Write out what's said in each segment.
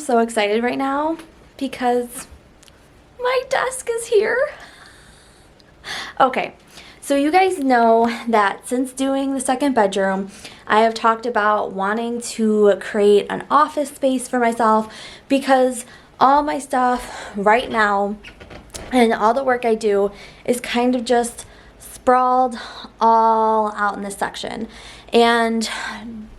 so excited right now because my desk is here. Okay, so you guys know that since doing the second bedroom, I have talked about wanting to create an office space for myself because all my stuff right now and all the work I do is kind of just sprawled all out in this section. And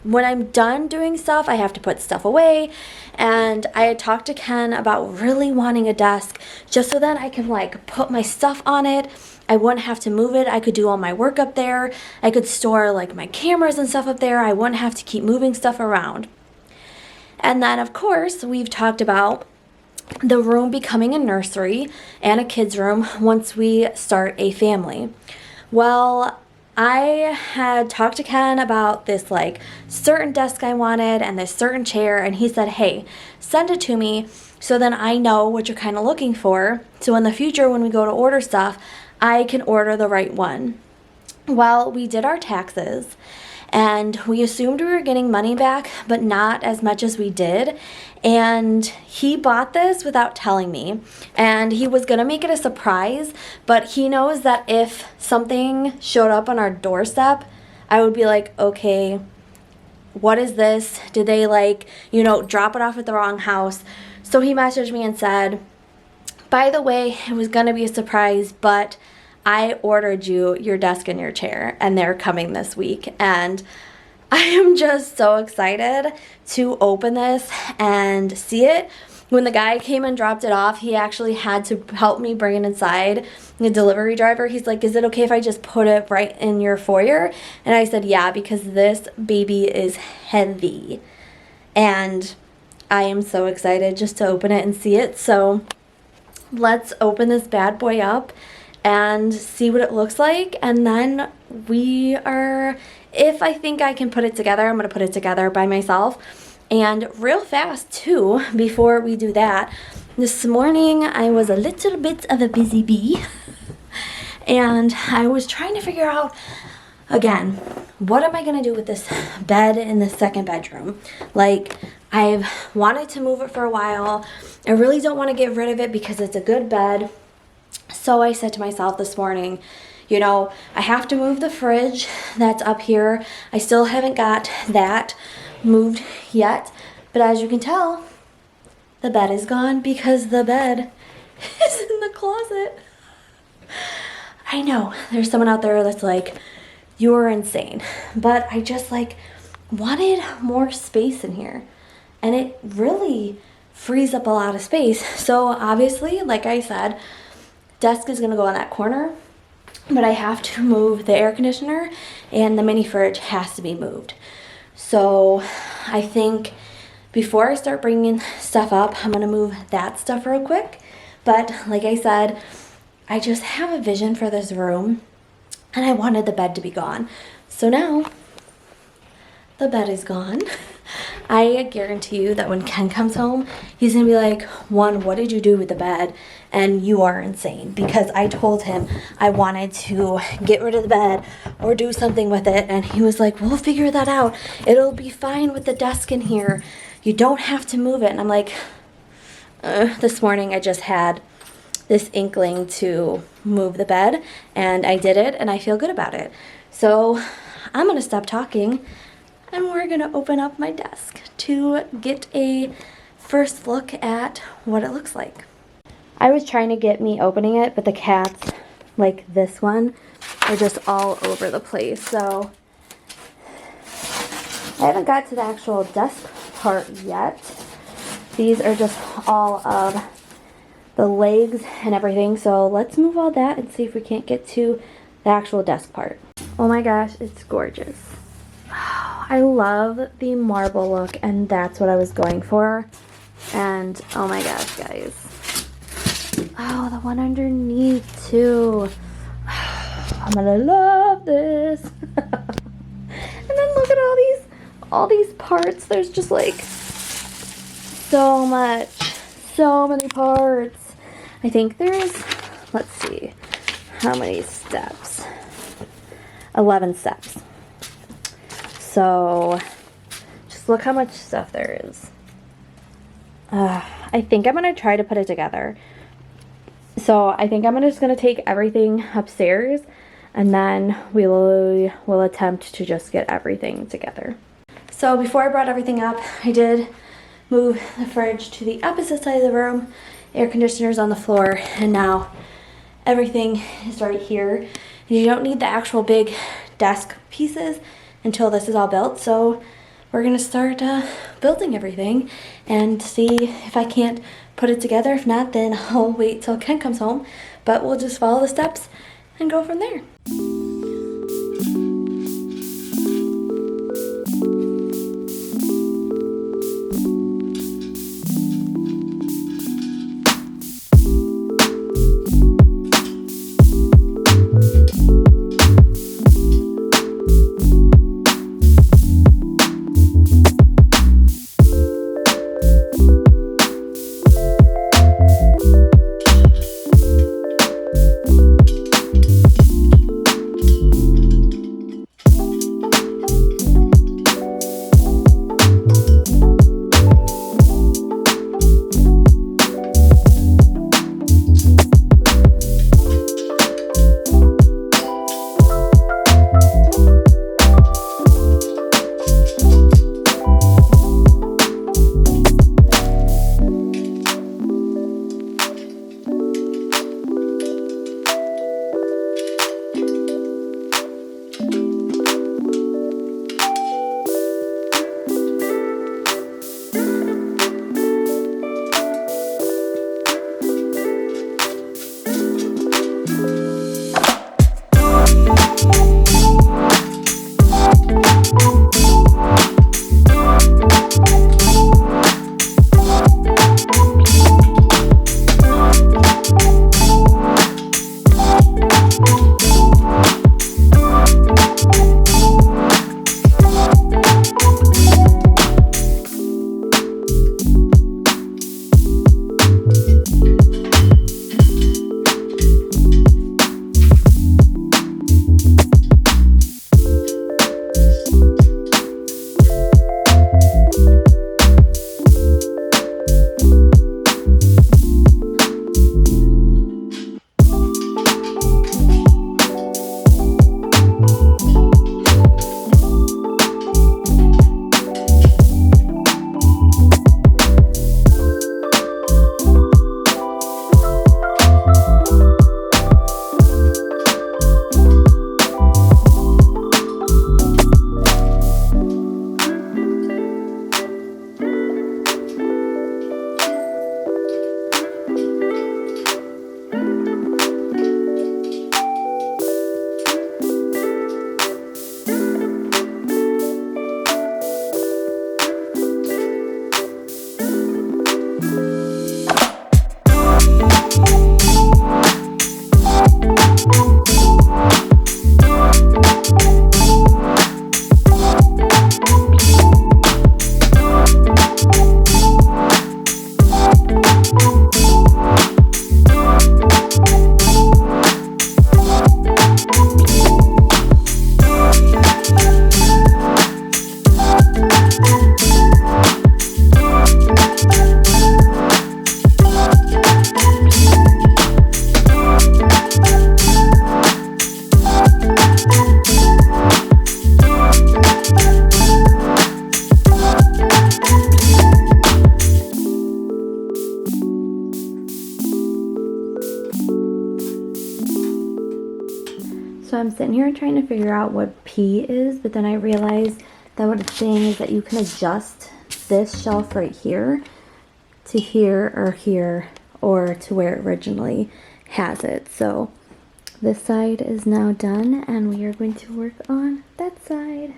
when I'm done doing stuff, I have to put stuff away. And I had talked to Ken about really wanting a desk just so that I can like put my stuff on it. I wouldn't have to move it. I could do all my work up there. I could store like my cameras and stuff up there. I wouldn't have to keep moving stuff around. And then of course, we've talked about the room becoming a nursery and a kids room once we start a family. Well, I had talked to Ken about this like certain desk I wanted and this certain chair, and he said, hey, send it to me so then I know what you're kind of looking for, so in the future when we go to order stuff, I can order the right one. Well, we did our taxes and we assumed we were getting money back, but not as much as we did. And he bought this without telling me. And he was gonna make it a surprise, but he knows that if something showed up on our doorstep, I would be like, okay, what is this? Did they like, drop it off at the wrong house? So he messaged me and said, by the way, it was gonna be a surprise, but I ordered you your desk and your chair, and they're coming this week. And I am just so excited to open this and see it. When the guy came and dropped it off, he actually had to help me bring it inside. The delivery driver, he's like, is it okay if I just put it right in your foyer? And I said, yeah, because this baby is heavy. And I am so excited just to open it and see it. So let's open this bad boy up and see what it looks like. And then if I think I can put it together, I'm going to put it together by myself. And real fast too, before we do that, this morning I was a little bit of a busy bee. And I was trying to figure out, again, what am I going to do with this bed in the second bedroom? Like, I've wanted to move it for a while. I really don't want to get rid of it because it's a good bed. So I said to myself this morning, I have to move the fridge that's up here. I still haven't got that moved yet. But as you can tell, the bed is gone because the bed is in the closet. I know there's someone out there that's like, you're insane. But I just wanted more space in here. And it really frees up a lot of space. So obviously, like I said, desk is going to go in that corner, but I have to move the air conditioner and the mini fridge has to be moved. So I think before I start bringing stuff up, I'm going to move that stuff real quick. But like I said, I just have a vision for this room and I wanted the bed to be gone. So now the bed is gone. I guarantee you that when Ken comes home, he's going to be like, one, what did you do with the bed? And you are insane, because I told him I wanted to get rid of the bed or do something with it. And he was like, we'll figure that out. It'll be fine with the desk in here. You don't have to move it. And I'm like, this morning I just had this inkling to move the bed and I did it and I feel good about it. So I'm going to stop talking. And we're going to open up my desk to get a first look at what it looks like. I was trying to get me opening it, but the cats, like this one, are just all over the place. So I haven't got to the actual desk part yet. These are just all of the legs and everything. So let's move all that and see if we can't get to the actual desk part. Oh my gosh, it's gorgeous. I love the marble look, and that's what I was going for. And oh my gosh, guys. Oh, the one underneath too. I'm gonna love this. And then look at all these parts. There's just like so many parts. I think there's, let's see, how many steps? 11 steps. So just look how much stuff there is. I think I'm going to try to put it together. So I think I'm just going to take everything upstairs, and then we'll attempt to just get everything together. So before I brought everything up, I did move the fridge to the opposite side of the room. Air conditioner's on the floor, and now everything is right here. And you don't need the actual big desk pieces until this is all built. So we're gonna start building everything and see if I can't put it together. If not, then I'll wait till Ken comes home. But we'll just follow the steps and go from there. So I'm sitting here trying to figure out what P is, but then I realized that what it's saying is that you can adjust this shelf right here to here, or to where it originally has it. So this side is now done, and we are going to work on that side.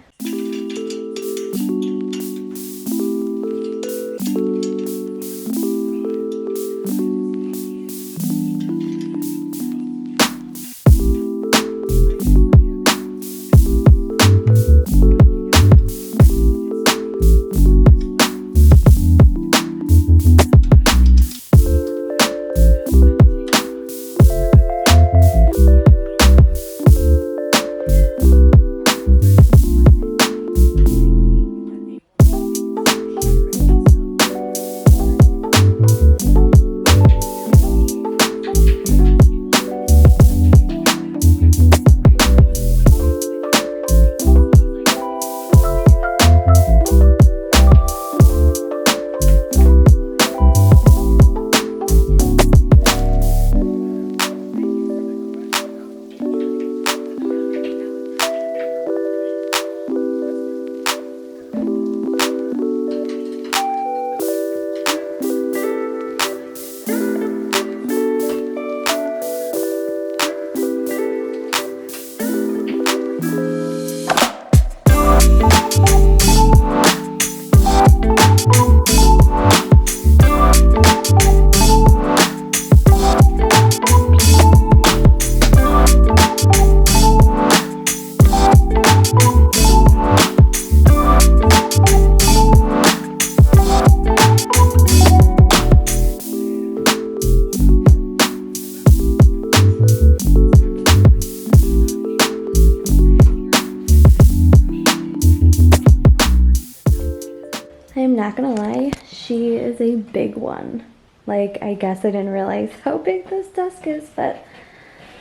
I'm not gonna lie, she is a big one. Like, I guess I didn't realize how big this desk is, but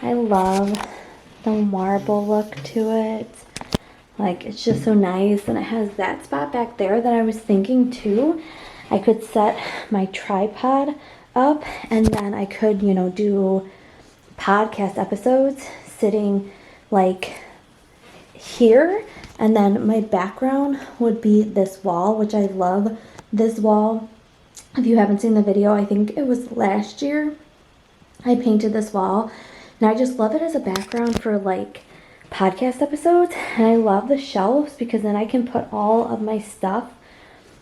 I love the marble look to it. Like, it's just so nice, and it has that spot back there that I was thinking too. I could set my tripod up, and then I could, you know, do podcast episodes sitting like here, and then my background would be this wall, which I love this wall. If you haven't seen the video, I think it was last year I painted this wall, and I just love it as a background for like podcast episodes. And I love the shelves because then I can put all of my stuff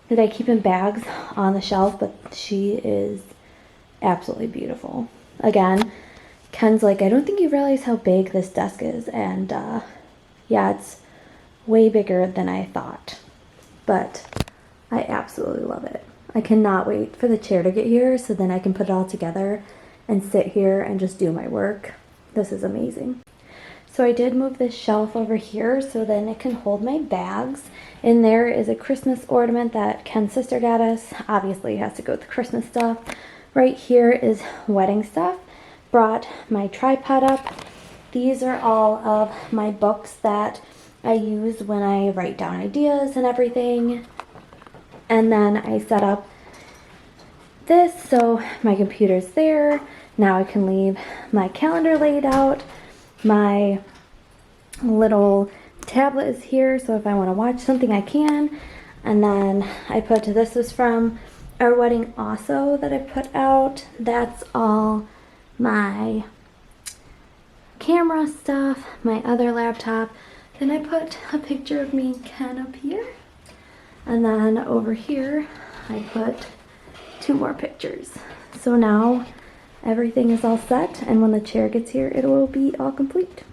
that I keep in bags on the shelf. But she is absolutely beautiful. Again, Ken's like, I don't think you realize how big this desk is, and yeah, it's way bigger than I thought, but I absolutely love it. I cannot wait for the chair to get here so then I can put it all together and sit here and just do my work. This is amazing. So I did move this shelf over here so then it can hold my bags. In there is a Christmas ornament that Ken's sister got us. Obviously it has to go with the Christmas stuff. Right here is wedding stuff. Brought my tripod up. These are all of my books that I use when I write down ideas and everything. And then I set up this so my computer's there. Now I can leave my calendar laid out. My little tablet is here, so if I want to watch something I can. And then I put, this was from our wedding also that I put out. That's all my camera stuff, my other laptop. Then I put a picture of me and Ken up here. And then over here, I put 2 more pictures. So now everything is all set, and when the chair gets here, it will be all complete.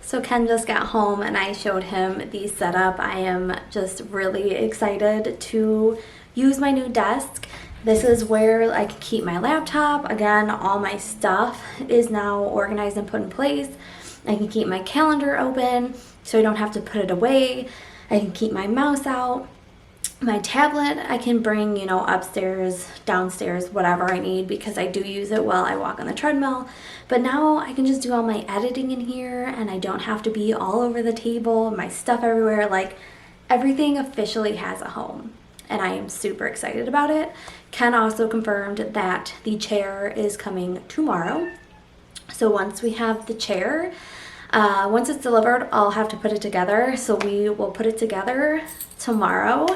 So Ken just got home and I showed him the setup. I am just really excited to use my new desk. This is where I can keep my laptop. Again, all my stuff is now organized and put in place. I can keep my calendar open so I don't have to put it away. I can keep my mouse out. My tablet I can bring, you know, upstairs, downstairs, whatever I need, because I do use it while I walk on the treadmill. But now I can just do all my editing in here, and I don't have to be all over the table, my stuff everywhere. Like, everything officially has a home, and I am super excited about it. Ken also confirmed that the chair is coming tomorrow. So once we have the chair, once it's delivered, I'll have to put it together. So we will put it together tomorrow,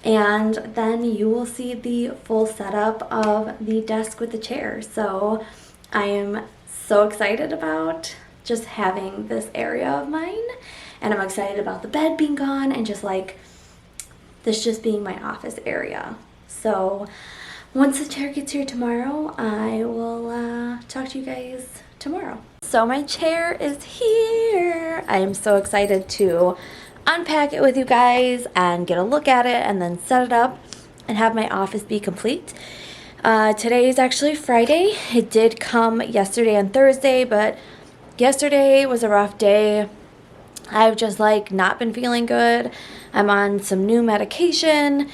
and then you will see the full setup of the desk with the chair. So I am so excited about just having this area of mine, and I'm excited about the bed being gone and just like this just being my office area. So once the chair gets here tomorrow, I will talk to you guys tomorrow. So my chair is here. I am so excited to unpack it with you guys and get a look at it and then set it up and have my office be complete. Today is actually Friday. It did come yesterday and Thursday, but yesterday was a rough day. I've just like not been feeling good. I'm on some new medication,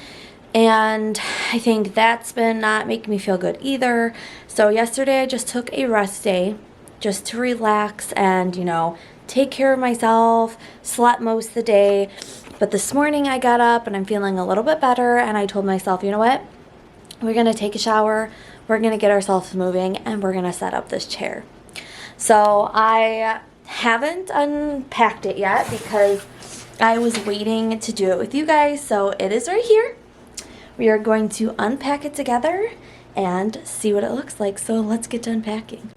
and I think that's been not making me feel good either. So yesterday I just took a rest day just to relax and, you know, take care of myself, slept most of the day. But this morning I got up and I'm feeling a little bit better, and I told myself, you know what? We're going to take a shower, we're going to get ourselves moving, and we're going to set up this chair. So I haven't unpacked it yet because I was waiting to do it with you guys. So it is right here. We are going to unpack it together and see what it looks like. So let's get to unpacking.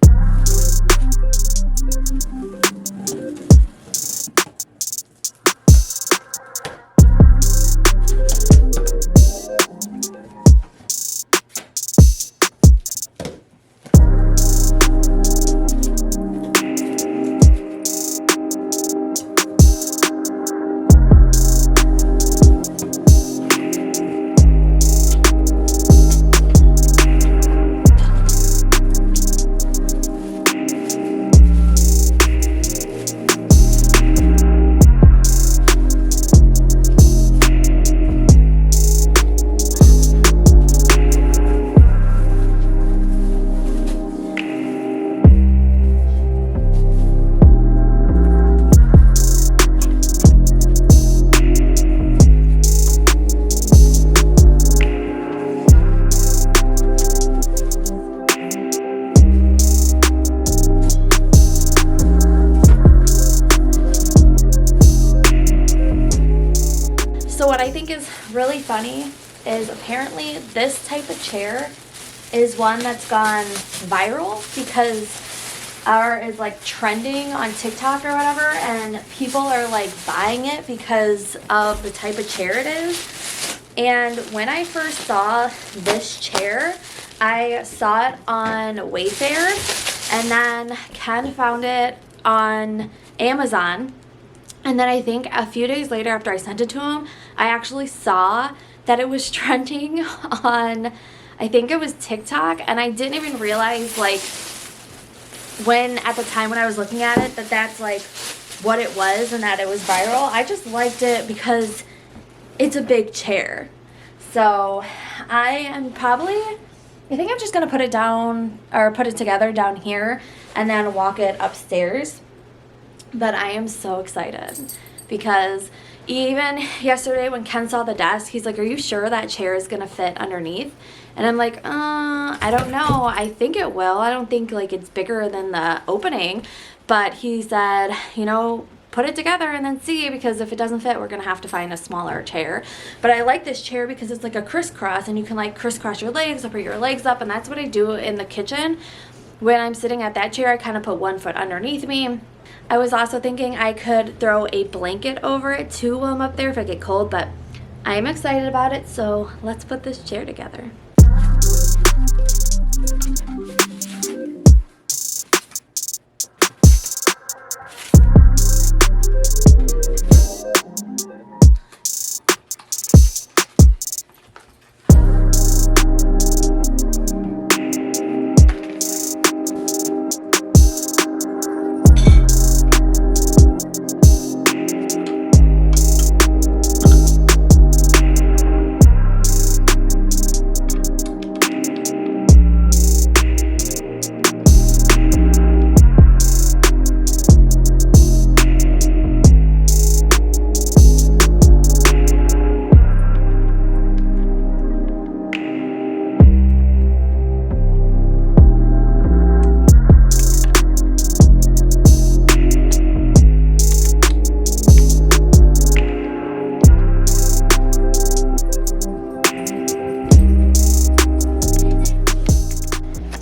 I think is really funny is apparently this type of chair is one that's gone viral because is like trending on TikTok or whatever, and people are like buying it because of the type of chair it is. And when I first saw this chair, I saw it on Wayfair, and then Ken found it on Amazon. And then I think a few days later after I sent it to him, I actually saw that it was trending on, I think it was TikTok, and I didn't even realize like at the time when I was looking at it, that's like what it was and that it was viral. I just liked it because it's a big chair. So I think I'm just gonna put it down or put it together down here and then walk it upstairs. But I am so excited because even yesterday when Ken saw the desk, he's like, "Are you sure that chair is gonna fit underneath?" And I'm like, I don't know. I think it will. I don't think like it's bigger than the opening. But he said, you know, put it together and then see, because if it doesn't fit, we're going to have to find a smaller chair. But I like this chair because it's like a crisscross, and you can like crisscross your legs up or your legs up. And that's what I do in the kitchen. When I'm sitting at that chair, I kind of put one foot underneath me. I was also thinking I could throw a blanket over it to warm up there if I get cold, but I'm excited about it. So let's put this chair together.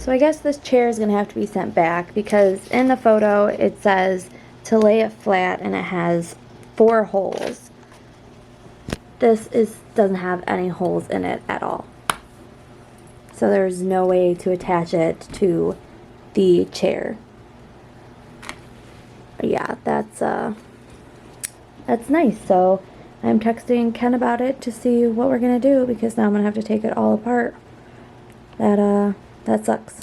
So I guess this chair is going to have to be sent back because in the photo it says to lay it flat and it has 4 holes. This doesn't have any holes in it at all. So there's no way to attach it to the chair. Yeah, that's nice. So I'm texting Ken about it to see what we're going to do because now I'm going to have to take it all apart. That sucks.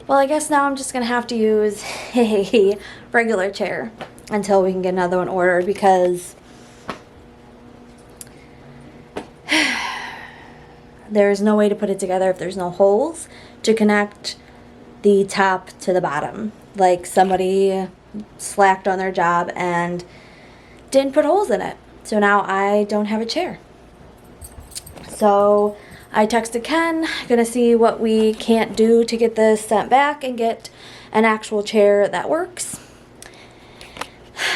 Well, I guess now I'm just going to have to use a regular chair until we can get another one ordered because there's no way to put it together if there's no holes to connect the top to the bottom. Like somebody slacked on their job and didn't put holes in it. So now I don't have a chair. So I texted Ken, gonna see what we can't do to get this sent back and get an actual chair that works.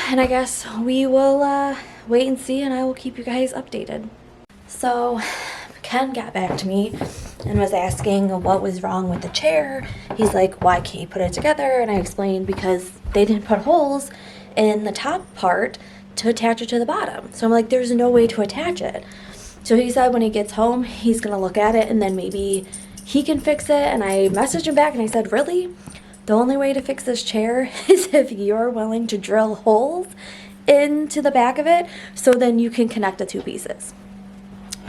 And I guess we will wait and see, and I will keep you guys updated. So Ken got back to me and was asking what was wrong with the chair. He's like, why can't you put it together? And I explained because they didn't put holes in the top part to attach it to the bottom. So I'm like, there's no way to attach it. So he said when he gets home, he's going to look at it and then maybe he can fix it. And I messaged him back and I said, really? The only way to fix this chair is if you're willing to drill holes into the back of it so then you can connect the 2 pieces.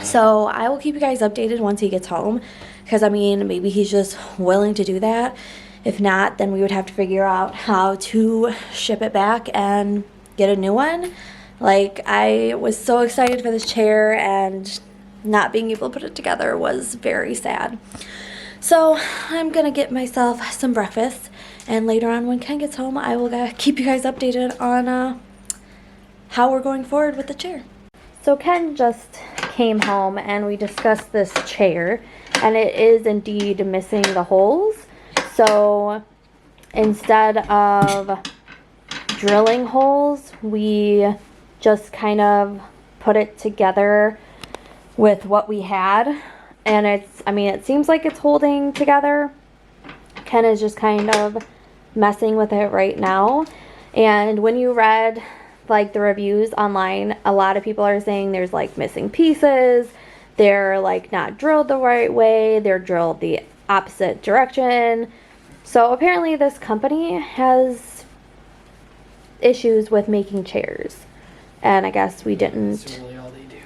So I will keep you guys updated once he gets home because, I mean, maybe he's just willing to do that. If not, then we would have to figure out how to ship it back and get a new one. Like, I was so excited for this chair, and not being able to put it together was very sad. So I'm going to get myself some breakfast, and later on when Ken gets home, I will keep you guys updated on how we're going forward with the chair. So Ken just came home, and we discussed this chair, and it is indeed missing the holes. So instead of drilling holes, we just kind of put it together with what we had, and it seems like it's holding together. Ken is just kind of messing with it right now. And when you read like the reviews online, a lot of people are saying there's like missing pieces, they're like not drilled the right way, they're drilled the opposite direction. So apparently this company has issues with making chairs, and I guess we didn't. That's really all they do.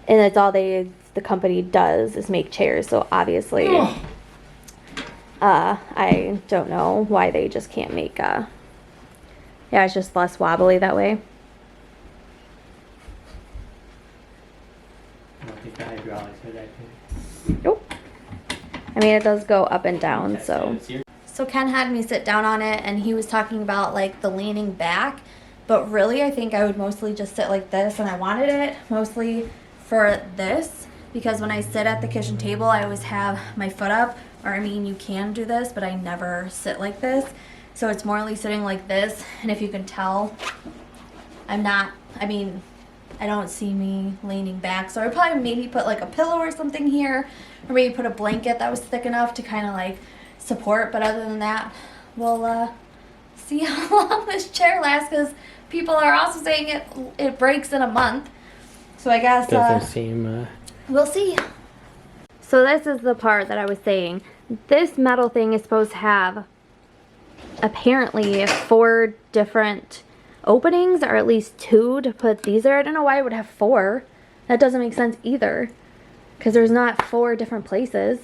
And it's all the company does is make chairs, so obviously I don't know why they just can't make yeah, it's just less wobbly that way. I don't think the hydraulics are that good. Nope. I mean, it does go up and down, so. So Ken had me sit down on it, and he was talking about like the leaning back, but really I think I would mostly just sit like this, and I wanted it mostly for this because when I sit at the kitchen table I always have my foot up, or I mean you can do this, but I never sit like this. So it's morely sitting like this, and if you can tell, I don't see me leaning back. So I would probably maybe put like a pillow or something here, or maybe put a blanket that was thick enough to kind of like support. But other than that, we'll see how long this chair lasts, because people are also saying it breaks in a month. So I guess doesn't seem. We'll see. So this is the part that I was saying. This metal thing is supposed to have apparently 4 different openings, or at least 2 to put these there. I don't know why it would have 4. That doesn't make sense either, because there's not 4 different places.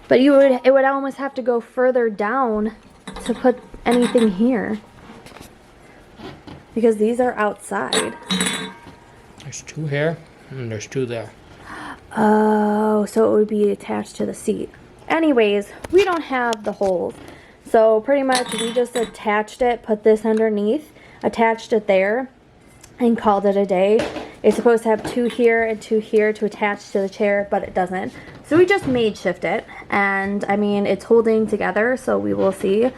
But it would almost have to go further down to put anything here, because these are outside. There's 2 here, and there's 2 there. Oh, so it would be attached to the seat. Anyways, we don't have the holes, so pretty much we just attached it, put this underneath, attached it there, and called it a day. It's supposed to have 2 here and 2 here to attach to the chair, but it doesn't. So we just made shift it, and I mean it's holding together, so we will see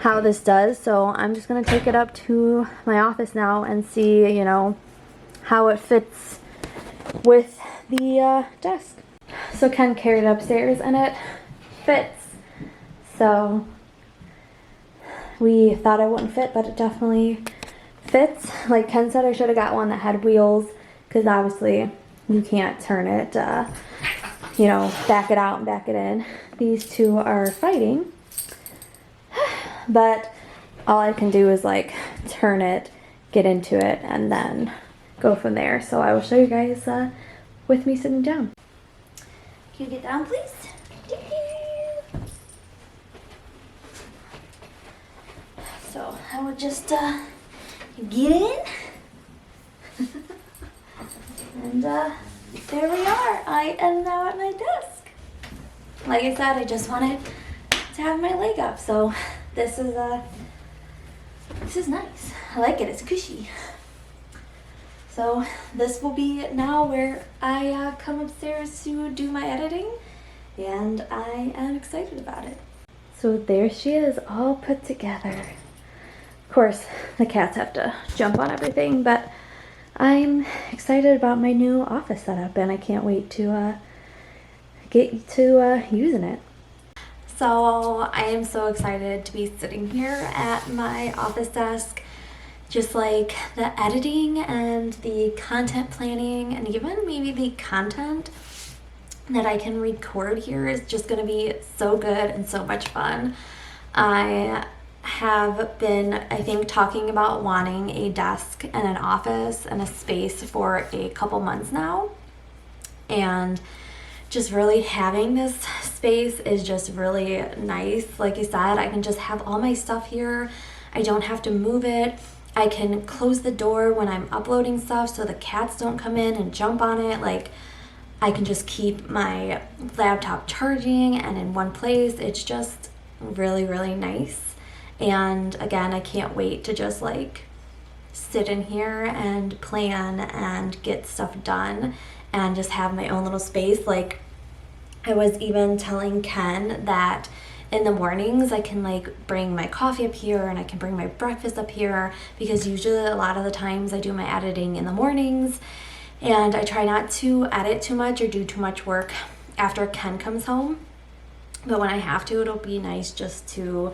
how this does. So I'm just gonna take it up to my office now and see, you know, how it fits with the desk. So Ken carried it upstairs and it fits. So we thought it wouldn't fit, but it definitely fits. Like Ken said, I should have got one that had wheels, because obviously you can't turn it, you know, back it out and back it in. These 2 are fighting, but all I can do is like turn it, get into it, and then go from there. So I will show you guys with me sitting down. Can you get down, please? So I would just get in, and there we are. I am now at my desk. Like I said, I just wanted to have my leg up, so this is nice. I like it. It's cushy. So this will be now where I come upstairs to do my editing, and I am excited about it. So there she is, all put together. Of course, the cats have to jump on everything, but I'm excited about my new office setup, and I can't wait to get to using it. So I am so excited to be sitting here at my office desk. Just like the editing and the content planning, and even maybe the content that I can record here is just going to be so good and so much fun. I have been, I think, talking about wanting a desk and an office and a space for a couple months now, and just really having this space is just really nice. Like I said, I can just have all my stuff here. I don't have to move it. I can close the door when I'm uploading stuff so the cats don't come in and jump on it. Like, I can just keep my laptop charging and in one place. It's just really, really nice. And again, I can't wait to just like sit in here and plan and get stuff done and just have my own little space. Like, I was even telling Ken that in the mornings I can like bring my coffee up here and I can bring my breakfast up here, because usually a lot of the times I do my editing in the mornings, and I try not to edit too much or do too much work after Ken comes home. But when I have to, it'll be nice just to,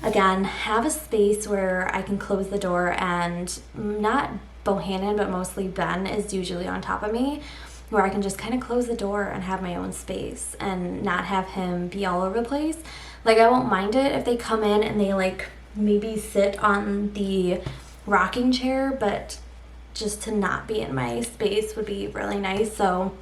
again, have a space where I can close the door, and not Bohannon, but mostly Ben is usually on top of me, where I can just kind of close the door and have my own space and not have him be all over the place. Like, I won't mind it if they come in and they like maybe sit on the rocking chair, but just to not be in my space would be really nice. So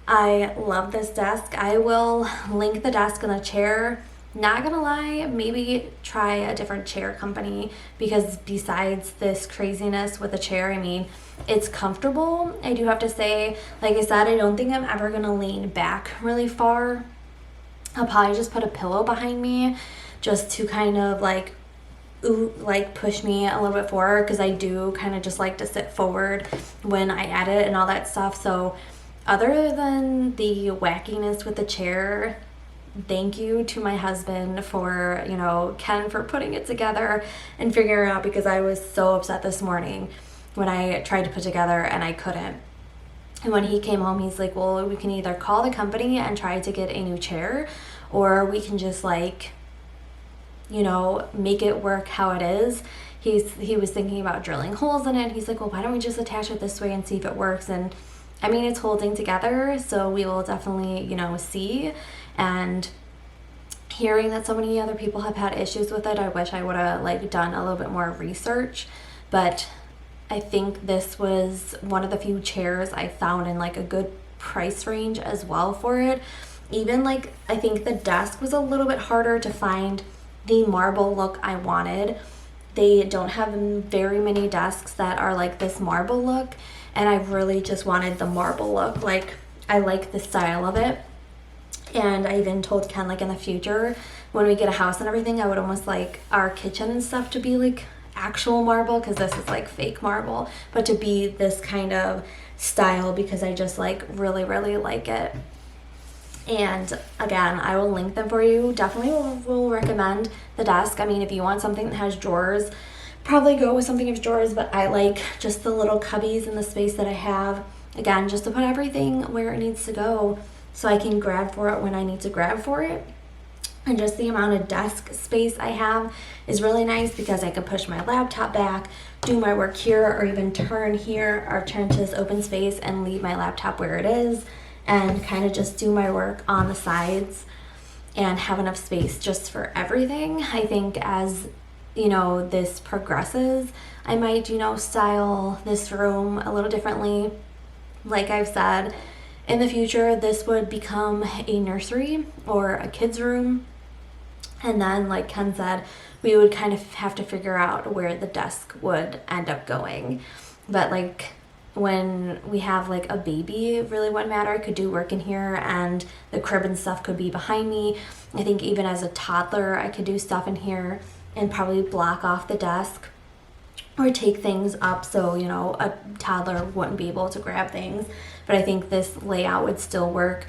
I love this desk. I will link the desk and the chair. Not gonna lie, maybe try a different chair company, because besides this craziness with the chair, I mean, it's comfortable. I do have to say, like I said, I don't think I'm ever gonna lean back really far. I'll probably just put a pillow behind me just to kind of like push me a little bit forward, because I do kind of just like to sit forward when I edit and all that stuff. So other than the wackiness with the chair, thank you to my husband for, you know, Ken for putting it together and figuring it out, because I was so upset this morning when I tried to put together and I couldn't. And when he came home, he's like, well, we can either call the company and try to get a new chair, or we can just like, you know, make it work how it is. He was thinking about drilling holes in it. He's like, well, why don't we just attach it this way and see if it works? And I mean, it's holding together, so we will definitely, you know, see. And hearing that so many other people have had issues with it, I wish I would have like done a little bit more research. But I think this was one of the few chairs I found in like a good price range as well for it. Even like, I think the desk was a little bit harder to find the marble look I wanted. They don't have very many desks that are like this marble look, and I really just wanted the marble look. Like, I like the style of it. And I even told Ken, like, in the future when we get a house and everything, I would almost like our kitchen and stuff to be like actual marble, because this is like fake marble, but to be this kind of style, because I just like really like it. And again, I will link them for you. Definitely will recommend the desk. I mean, if you want something that has drawers, probably go with something with drawers, but I like just the little cubbies in the space that I have, again, just to put everything where it needs to go, so I can grab for it when I need to grab for it. And just the amount of desk space I have is really nice, because I can push my laptop back, do my work here, or even turn here or turn to this open space and leave my laptop where it is, and kind of just do my work on the sides and have enough space just for everything. I think as, you know, this progresses, I might, you know, style this room a little differently. Like I've said, in the future, this would become a nursery or a kid's room. And then, like Ken said, we would kind of have to figure out where the desk would end up going. But like, when we have like a baby, it really wouldn't matter. I could do work in here, and the crib and stuff could be behind me. I think even as a toddler, I could do stuff in here and probably block off the desk or take things up so, you know, a toddler wouldn't be able to grab things. But I think this layout would still work.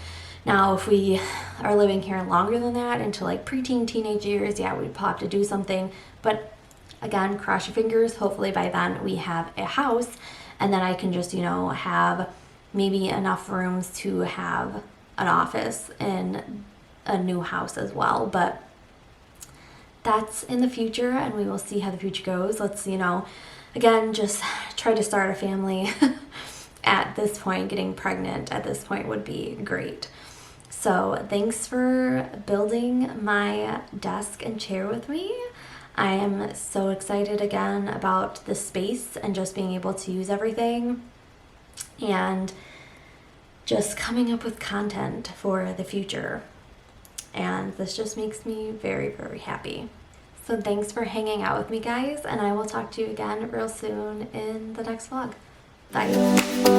Now, if we are living here longer than that, into like preteen, teenage years, yeah, we'd probably have to do something. But again, cross your fingers. Hopefully by then we have a house, and then I can just, you know, have maybe enough rooms to have an office in a new house as well. But that's in the future, and we will see how the future goes. Let's, you know, again, just try to start a family at this point. Getting pregnant at this point would be great. So thanks for building my desk and chair with me. I am so excited again about the space and just being able to use everything, and just coming up with content for the future. And this just makes me very happy. So thanks for hanging out with me, guys, and I will talk to you again real soon in the next vlog. Bye.